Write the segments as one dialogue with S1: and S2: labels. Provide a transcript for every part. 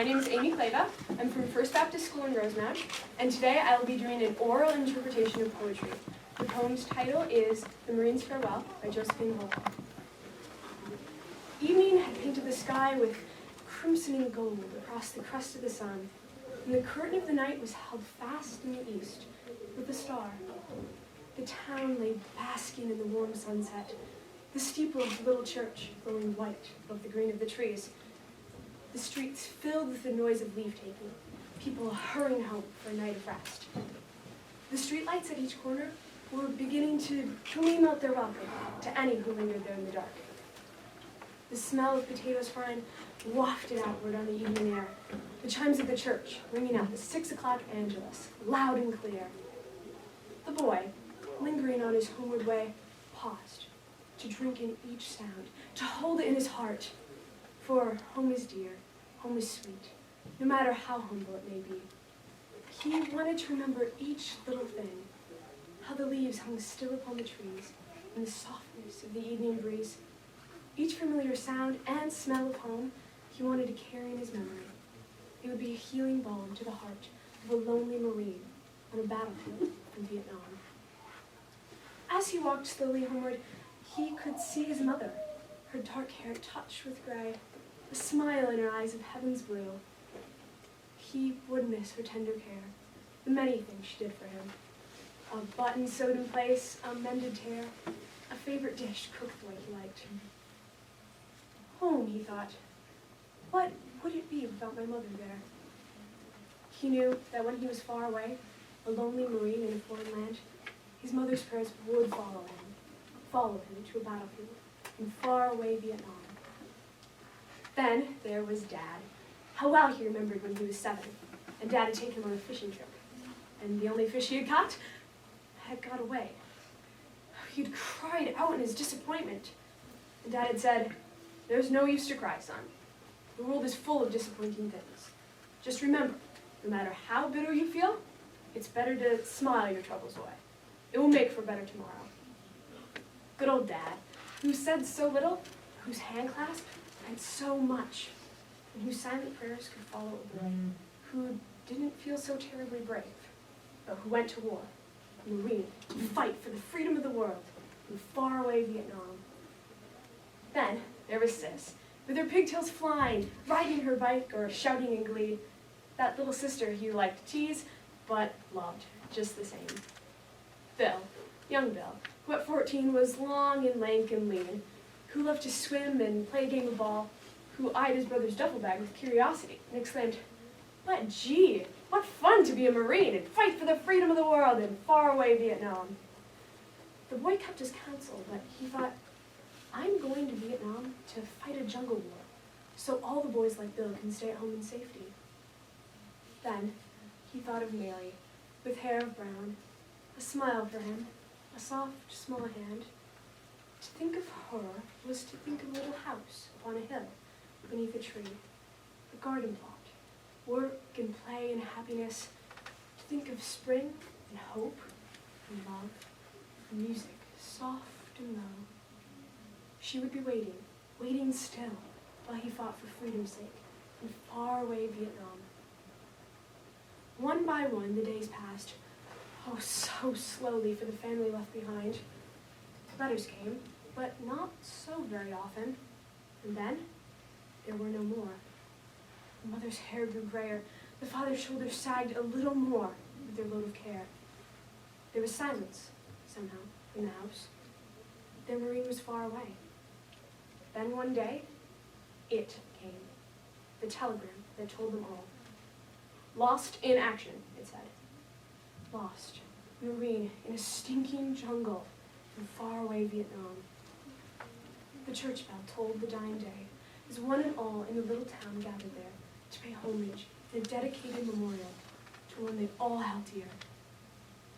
S1: name is Amy Clava. I'm from First Baptist School in Rosemount, and today I will be doing an oral interpretation of poetry. The poem's title is The Marine's Farewell by Josephine Hull. Evening had painted the sky with crimsoning gold across the crest of the sun, and the curtain of the night was held fast in the east with a star. The town lay basking in the warm sunset, the steeple of the little church glowing white above the green of the trees. The streets filled with the noise of leave-taking, people hurrying home for a night of rest. The streetlights at each corner were beginning to gleam out their welcome to any who lingered there in the dark. The smell of potatoes frying wafted outward on the evening air, the chimes of the church ringing out the 6 o'clock Angelus, loud and clear. The boy, lingering on his homeward way, paused to drink in each sound, to hold it in his heart. For home is dear, home is sweet, no matter how humble it may be. He wanted to remember each little thing, how the leaves hung still upon the trees, and the softness of the evening breeze. Each familiar sound and smell of home he wanted to carry in his memory. It would be a healing balm to the heart of a lonely Marine on a battlefield in Vietnam. As he walked slowly homeward, he could see his mother, her dark hair touched with gray, a smile in her eyes of heaven's blue. He would miss her tender care, the many things she did for him. A button sewed in place, a mended tear, a favorite dish cooked the way he liked. Home, he thought. What would it be without my mother there? He knew that when he was far away, a lonely Marine in a foreign land, his mother's prayers would follow him to a battlefield in faraway Vietnam. Then there was Dad. How well he remembered when he was 7, and Dad had taken him on a fishing trip. And the only fish he had caught had got away. He'd cried out in his disappointment. And Dad had said, "There's no use to cry, son. The world is full of disappointing things. Just remember, no matter how bitter you feel, it's better to smile your troubles away. It will make for a better tomorrow." Good old Dad, who said so little, whose hand clasp meant so much, and whose silent prayers could follow a boy who didn't feel so terribly brave, but who went to war, a Marine, to fight for the freedom of the world in faraway Vietnam. Then there was Sis, with her pigtails flying, riding her bike or shouting in glee, that little sister he liked to tease, but loved just the same. Bill, young Bill, who at 14 was long and lank and lean, who loved to swim and play a game of ball, who eyed his brother's duffel bag with curiosity and exclaimed, "But gee, what fun to be a Marine and fight for the freedom of the world in faraway Vietnam." The boy kept his counsel, but he thought, "I'm going to Vietnam to fight a jungle war, so all the boys like Bill can stay at home in safety." Then he thought of Mary, with hair of brown, a smile for him, a soft, small hand. To think of her was to think of a little house upon a hill, beneath a tree, a garden plot, work and play and happiness. To think of spring and hope and love and music, soft and low. She would be waiting still, while he fought for freedom's sake in faraway Vietnam. One by one, the days passed, oh, so slowly for the family left behind. Letters came, but not so very often. And then, there were no more. The mother's hair grew grayer. The father's shoulders sagged a little more with their load of care. There was silence, somehow, in the house. Their Marine was far away. Then one day, it came. The telegram that told them all. "Lost in action," it said. Lost, Marine, in a stinking jungle in faraway Vietnam. The church bell tolled the dying day, as one and all in the little town gathered there to pay homage in a dedicated memorial to one they all held dear.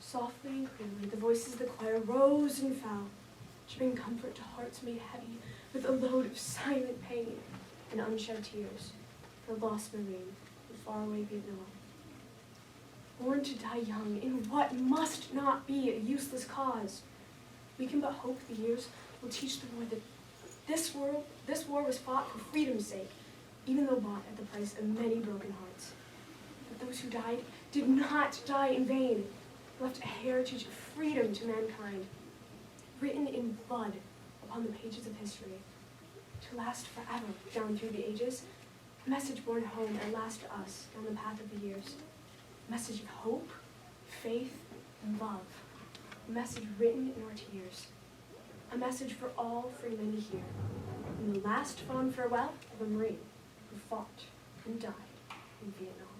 S1: Softly and clearly, the voices of the choir rose and fell to bring comfort to hearts made heavy with a load of silent pain and unshed tears for a lost Marine in faraway Vietnam. Born to die young in what must not be a useless cause, we can but hope the years will teach the boy that this war was fought for freedom's sake, even though bought at the price of many broken hearts. But those who died did not die in vain. They left a heritage of freedom to mankind, written in blood upon the pages of history, to last forever down through the ages, a message borne home at last to us down the path of the years, a message of hope, faith, and love, a message written in our tears, a message for all free men to hear, in the last fond farewell of a Marine who fought and died in Vietnam.